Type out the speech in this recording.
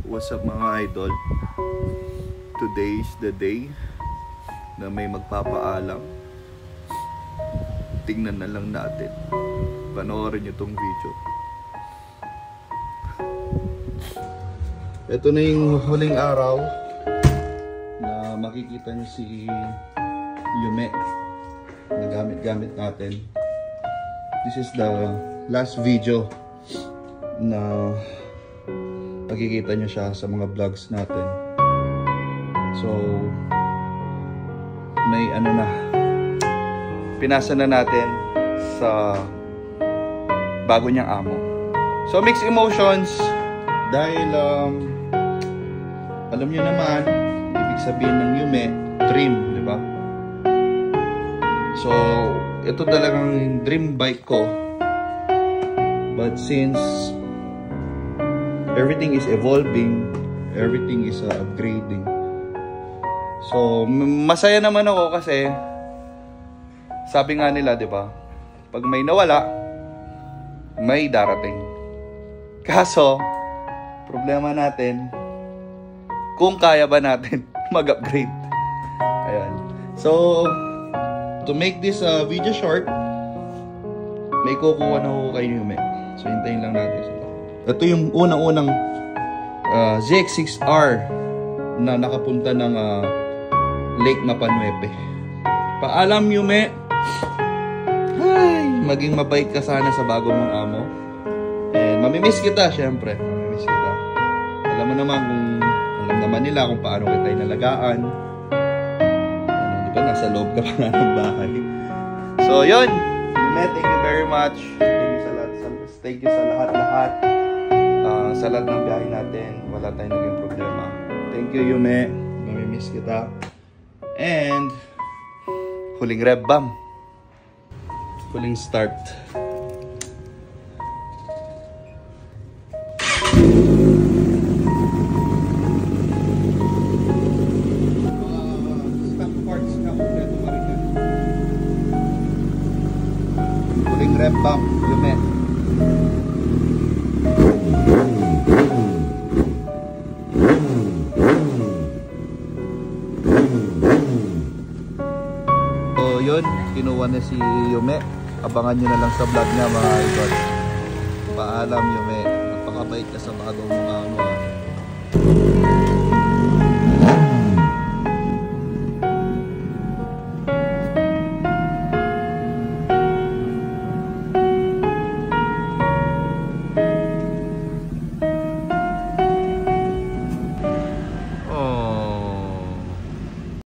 What's up mga idol? Today is the day na may magpapaalam. Tingnan na lang natin. Panoorin nyo tong video. Ito na yung huling araw na makikita nyo si Yume na gamit-gamit natin. This is the last video na makikita nyo siya sa mga vlogs natin. So may ano na, pinasa na natin sa bago niyang amo. So mixed emotions dahil alam nyo naman, ibig sabihin ng Yume, dream, di ba? So ito talagang dream bike ko, but since everything is evolving, everything is upgrading. So, masaya naman ako kasi sabi nga nila, 'di ba? Pag may nawala, may darating. Kaso, problema natin kung kaya ba natin mag-upgrade. Ayan. So, to make this video short, may kukuha na ako kay Yume. So, hintayin lang natin sila. Ito yung unang-unang ZX6R na nakapunta ng Lake Mapanuepe. Paalam Yume, ay, maging mabait ka sana sa bago mong amo. And mamimiss kita, syempre. Mamimiss kita. Alam mo naman alam naman nila kung paano kita inalagaan. Di ba, nasa loob ka pa nga ng bahay. So, yun. Yume, thank you very much. Thank you sa lahat-lahat. Sa lahat ng biyahe natin, wala tayong naging problema. Thank you, Yume. Mamimiss kita. And huling rev bomb. Huling start. Stock parts na kompleto pa rin yan. Huling rev bomb, Yume. So yun, kinuha na si Yume. Abangan nyo na lang sa vlog niya mga idol. Paalam Yume, magpakabait ka sa bago mga ano.